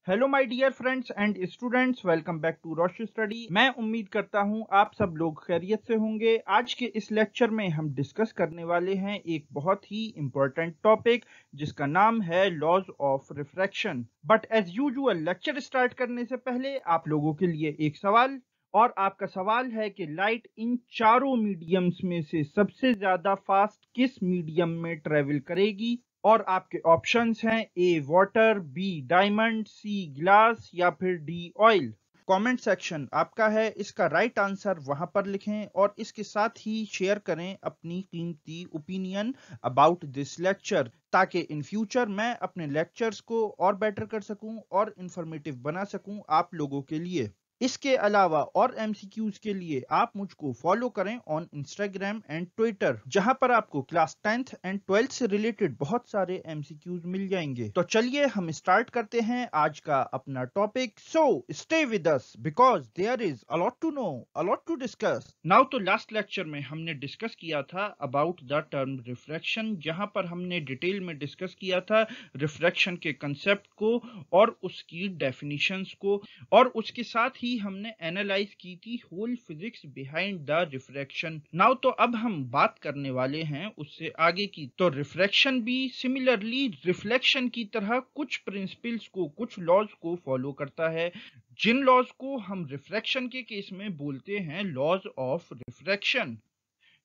Hello my dear friends and students, welcome back to Roshni study. मैं उम्मीद करता हूं आप सब लोग खैरियत से होंगे। आज के इस लेक्चर में हम डिस्कस करने वाले हैं एक बहुत ही इंपॉर्टेंट टॉपिक जिसका नाम है laws of refraction. But as usual lecture start करने से पहले आप लोगों के लिए एक सवाल, और आपका सवाल है कि लाइट इन चारों मीडियम्स में से सबसे ज्यादा फास्ट किस मीडियम में ट्रेवल करेगी। और आपके ऑप्शंस हैं ए वाटर, बी डायमंड, सी ग्लास या फिर डी ऑयल। कमेंट सेक्शन आपका है, इसका राइट आंसर वहां पर लिखें और इसके साथ ही शेयर करें अपनी कीमती ओपिनियन अबाउट दिस लेक्चर, ताकि इन फ्यूचर मैं अपने लेक्चर्स को और बेटर कर सकूं और इंफॉर्मेटिव बना सकूं आप लोगों के लिए। इसके अलावा और एमसीक्यूज के लिए आप मुझको फॉलो करें ऑन इंस्टाग्राम एंड ट्विटर, जहां पर आपको क्लास 10th एंड 12th से रिलेटेड बहुत सारे एमसीक्यूज मिल जाएंगे। तो चलिए हम स्टार्ट करते हैं आज का अपना topic. So stay with us because there is a lot to know, a lot to discuss now. तो लास्ट लेक्चर में हमने डिस्कस किया था अबाउट द टर्म रिफ्रैक्शन, जहां पर हमने डिटेल में डिस्कस किया था रिफ्रैक्शन के कंसेप्ट को और उसकी डेफिनेशंस को, और उसके साथ ही हमने एनालाइज की थी whole physics behind the refraction. Now तो अब हम बात करने वाले हैं उससे आगे की। तो रिफ्रैक्शन भी सिमिलरली रिफ्लेक्शन की तरह कुछ प्रिंसिपल्स को, कुछ लॉज को फॉलो करता है, जिन लॉज को हम रिफ्रैक्शन के केस में बोलते हैं लॉज ऑफ रिफ्रैक्शन।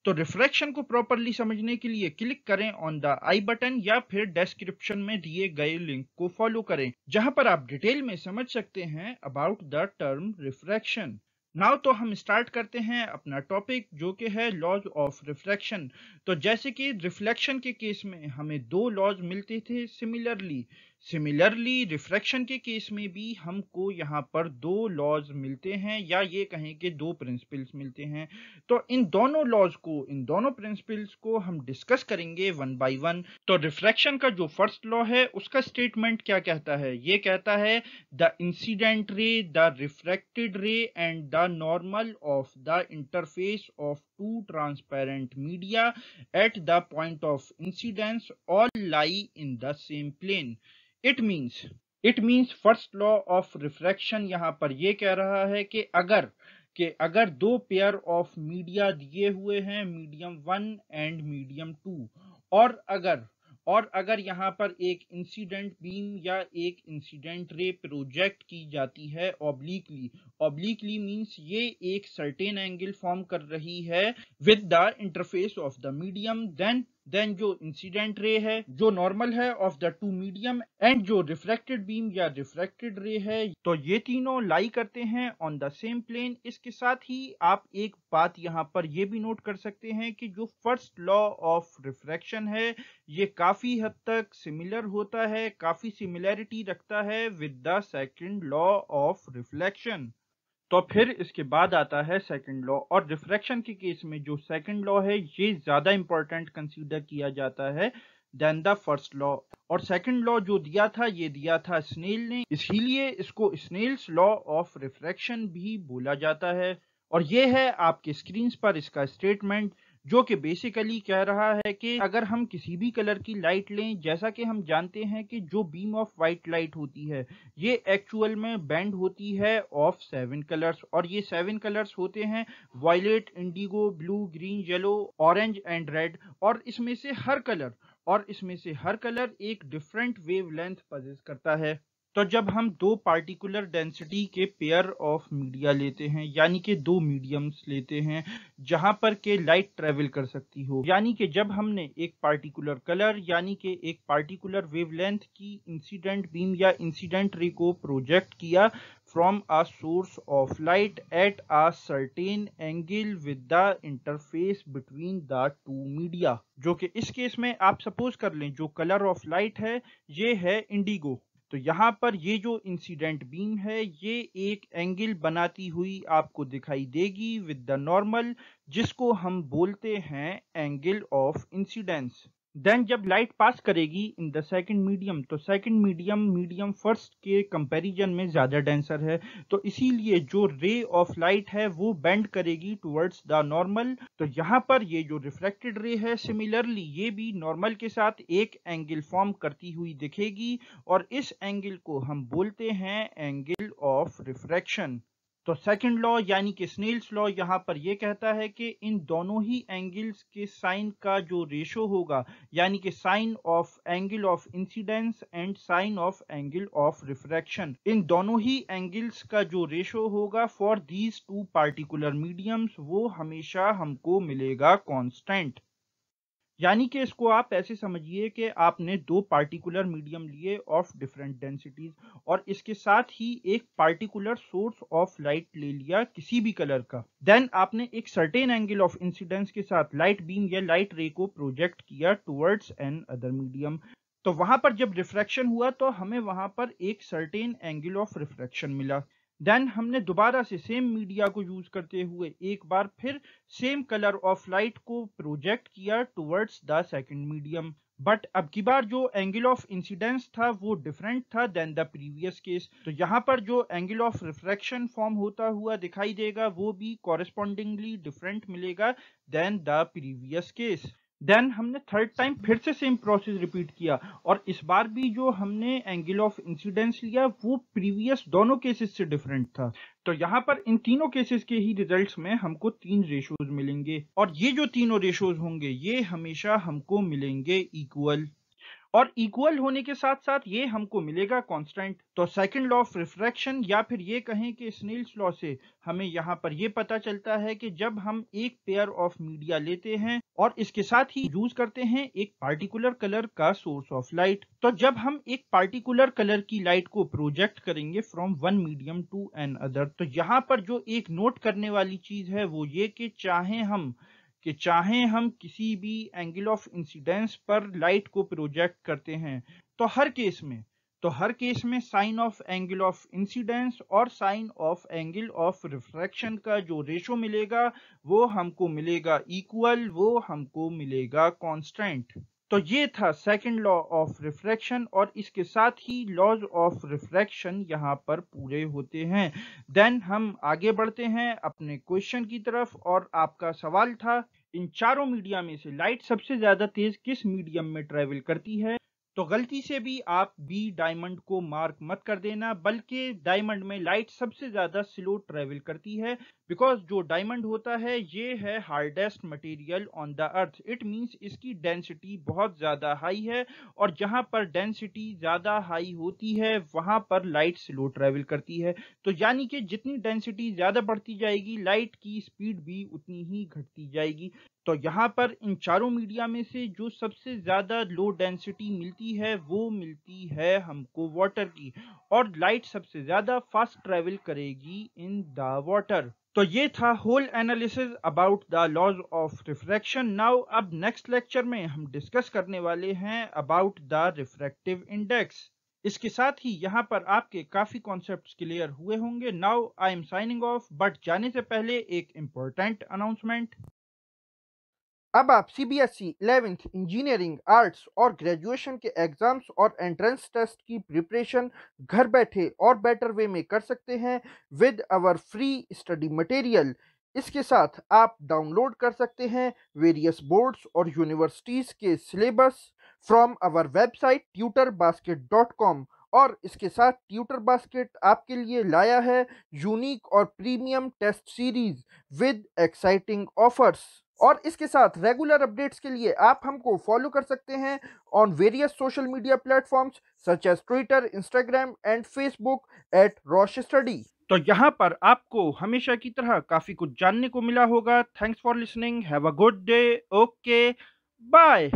तो रिफ्रैक्शन को प्रॉपरली समझने के लिए क्लिक करें ऑन द आई बटन या फिर डिस्क्रिप्शन में दिए गए लिंक को फॉलो करें, जहां पर आप डिटेल में समझ सकते हैं about the term refraction. Now तो हम स्टार्ट करते हैं अपना टॉपिक, जो कि है लॉज ऑफ रिफ्रैक्शन। तो जैसे कि रिफ्लेक्शन के केस में हमें दो लॉज मिलते थे, सिमिलरली रिफ्रैक्शन के केस में भी हमको यहाँ पर दो लॉज मिलते हैं, या ये कहें कि दो प्रिंसिपल्स मिलते हैं। तो इन दोनों लॉज को, इन दोनों प्रिंसिपल्स को हम डिस्कस करेंगे वन बाय वन। तो रिफ्रैक्शन का जो फर्स्ट लॉ है उसका स्टेटमेंट क्या कहता है? ये कहता है the incident ray, the refracted ray and the normal of the interface of two transparent media at the point of incidence all lie in the same plane. It means first law of refraction यहाँ पर ये कह रहा है कि अगर दो pair of media दिए हुए हैं, मीडियम 1 एंड मीडियम 2, और अगर यहाँ पर एक इंसिडेंट बीम या एक इंसिडेंट रे प्रोजेक्ट की जाती है ऑब्लिकली मीन्स ये एक सर्टेन एंगल फॉर्म कर रही है with the interface of the medium, then जो इंसिडेंट रे है, जो नॉर्मल है of the two medium, and जो रिफ्रैक्टेड बीम या रिफ्रैक्टेड रे है, तो ये तीनों लाई करते हैं ऑन द सेम प्लेन। इसके साथ ही आप एक बात यहाँ पर ये भी नोट कर सकते हैं कि जो फर्स्ट लॉ ऑफ रिफ्रैक्शन है ये काफी हद तक सिमिलर होता है, काफी सिमिलैरिटी रखता है with the second law of reflection. तो फिर इसके बाद आता है सेकंड लॉ, और रिफ्रैक्शन के केस में जो सेकंड लॉ है ये ज्यादा इंपॉर्टेंट कंसीडर किया जाता है देन द फर्स्ट लॉ। और सेकंड लॉ जो दिया था ये दिया था स्नेल ने, इसीलिए इसको स्नेल्स लॉ ऑफ रिफ्रैक्शन भी बोला जाता है। और ये है आपके स्क्रीन पर इसका स्टेटमेंट, जो कि बेसिकली कह रहा है कि अगर हम किसी भी कलर की लाइट लें, जैसा कि हम जानते हैं कि जो बीम ऑफ वाइट लाइट होती है ये एक्चुअल में बैंड होती है ऑफ 7 कलर्स, और ये 7 कलर्स होते हैं violet, indigo, blue, green, yellow, orange and red. और इसमें से हर कलर एक डिफरेंट वेवलेंथ पजेस करता है। तो जब हम दो पार्टिकुलर डेंसिटी के पेयर ऑफ मीडिया लेते हैं, यानी कि दो मीडियम्स लेते हैं जहां पर के लाइट ट्रेवल कर सकती हो, यानी कि जब हमने एक पार्टिकुलर कलर यानी कि एक पार्टिकुलर वेवलेंथ की इंसिडेंट बीम या इंसिडेंट रे को प्रोजेक्ट किया from a source of light at a certain angle with the interface between the two media, जो कि इस केस में आप सपोज कर लें जो कलर ऑफ लाइट है ये है इंडिगो। तो यहाँ पर ये जो इंसिडेंट बीम है ये एक एंगल बनाती हुई आपको दिखाई देगी विद द नॉर्मल, जिसको हम बोलते हैं एंगल ऑफ इंसिडेंस। देन जब लाइट पास करेगी इन द सेकंड मीडियम, तो सेकंड मीडियम फर्स्ट के कंपैरिजन में ज़्यादा डेंसर है, तो इसीलिए जो रे ऑफ लाइट है वो बेंड करेगी टुवर्ड्स द नॉर्मल। तो यहाँ पर ये जो रिफ्लेक्टेड रे है सिमिलरली ये भी नॉर्मल के साथ एक एंगल फॉर्म करती हुई दिखेगी, और इस एंगल को हम बोलते हैं एंगल ऑफ रिफ्रैक्शन। तो सेकंड लॉ यानी कि स्नेल्स लॉ यहाँ पर ये कहता है कि इन दोनों ही एंगल्स के साइन का जो रेशो होगा, यानी कि sine of angle of incidence and sine of angle of refraction, इन दोनों ही एंगल्स का जो रेशो होगा for these two particular mediums वो हमेशा हमको मिलेगा कांस्टेंट। यानी कि इसको आप ऐसे समझिए कि आपने दो पार्टिकुलर मीडियम लिए ऑफ डिफरेंट डेंसिटीज, और इसके साथ ही एक पार्टिकुलर सोर्स ऑफ लाइट ले लिया किसी भी कलर का। देन आपने एक सर्टेन एंगल ऑफ इंसिडेंस के साथ लाइट बीम या लाइट रे को प्रोजेक्ट किया टुवर्ड्स एन अदर मीडियम। तो वहां पर जब रिफ्रैक्शन हुआ तो हमें वहां पर एक सर्टेन एंगल ऑफ रिफ्रैक्शन मिला। देन हमने दोबारा से सेम मीडिया को यूज करते हुए एक बार फिर सेम कलर ऑफ लाइट को प्रोजेक्ट किया towards the second medium, but अब की बार जो एंगल ऑफ इंसिडेंस था वो डिफरेंट था देन द प्रीवियस केस। तो यहाँ पर जो एंगल ऑफ रिफ्रैक्शन फॉर्म होता हुआ दिखाई देगा वो भी कॉरेस्पॉन्डिंगली डिफरेंट मिलेगा then the previous case. Then हमने थर्ड टाइम फिर से सेम प्रोसेस रिपीट किया, और इस बार भी जो हमने एंगल ऑफ इंसिडेंस लिया वो प्रीवियस दोनों केसेस से डिफरेंट था। तो यहाँ पर इन तीनों केसेस के ही रिजल्ट्स में हमको तीन रेशोज मिलेंगे, और ये जो तीनों रेशोज होंगे ये हमेशा हमको मिलेंगे इक्वल, और इक्वल होने के साथ साथ ये हमको मिलेगा कांस्टेंट। तो सेकंड लॉ ऑफ रिफ्रैक्शन या फिर ये कहें कि स्नेल्स लॉ से हमें यहाँ पर ये पता चलता है कि जब हम एक पेयर ऑफ मीडिया लेते हैं और इसके साथ ही यूज करते हैं एक पार्टिकुलर कलर का सोर्स ऑफ लाइट, तो जब हम एक पार्टिकुलर कलर की लाइट को प्रोजेक्ट करेंगे from one medium to another, तो यहाँ पर जो एक नोट करने वाली चीज है वो ये कि चाहे हम किसी भी एंगल ऑफ इंसिडेंस पर लाइट को प्रोजेक्ट करते हैं, तो हर केस में sine of angle of incidence और sine of angle of refraction का जो रेशो मिलेगा वो हमको मिलेगा इक्वल, वो हमको मिलेगा कांस्टेंट। तो ये था सेकंड लॉ ऑफ रिफ्रैक्शन, और इसके साथ ही लॉज ऑफ रिफ्रैक्शन यहाँ पर पूरे होते हैं। देन हम आगे बढ़ते हैं अपने क्वेश्चन की तरफ, और आपका सवाल था इन चारों मीडिया में से लाइट सबसे ज्यादा तेज किस मीडियम में ट्रेवल करती है। तो गलती से भी आप बी डायमंड को मार्क मत कर देना, बल्कि डायमंड में लाइट सबसे ज्यादा स्लो ट्रेवल करती है, बिकॉज जो डायमंड होता है ये है hardest material on the earth. It means इसकी डेंसिटी बहुत ज्यादा हाई है, और जहां पर डेंसिटी ज्यादा हाई होती है वहां पर लाइट स्लो ट्रेवल करती है। तो यानी कि जितनी डेंसिटी ज्यादा बढ़ती जाएगी लाइट की स्पीड भी उतनी ही घटती जाएगी। तो यहाँ पर इन चारों मीडिया में से जो सबसे ज्यादा लो डेंसिटी मिलती है वो मिलती है हमको वाटर की, और लाइट सबसे ज्यादा फास्ट ट्रेवल करेगी इन द वाटर। तो ये था whole analysis about the laws of refraction. Now अब नेक्स्ट लेक्चर में हम डिस्कस करने वाले हैं अबाउट द रिफ्रैक्टिव इंडेक्स। इसके साथ ही यहाँ पर आपके काफी कॉन्सेप्ट्स क्लियर हुए होंगे। Now I am signing off, but जाने से पहले एक इम्पोर्टेंट अनाउंसमेंट। अब आप सीबीएसई 11th इंजीनियरिंग, आर्ट्स और ग्रेजुएशन के एग्जाम्स और एंट्रेंस टेस्ट की प्रिपरेशन घर बैठे और बेटर वे में कर सकते हैं with our free study material. इसके साथ आप डाउनलोड कर सकते हैं वेरियस बोर्ड्स और यूनिवर्सिटीज़ के syllabus from our website tutorbasket.com। और इसके साथ ट्यूटर बास्केट आपके लिए लाया है यूनिक और premium test series with exciting offers. और इसके साथ रेगुलर अपडेट्स के लिए आप हमको फॉलो कर सकते हैं on various social media platforms such as Twitter, Instagram and Facebook at Rosh study. तो यहाँ पर आपको हमेशा की तरह काफी कुछ जानने को मिला होगा। Thanks for listening, have a good day, okay, bye.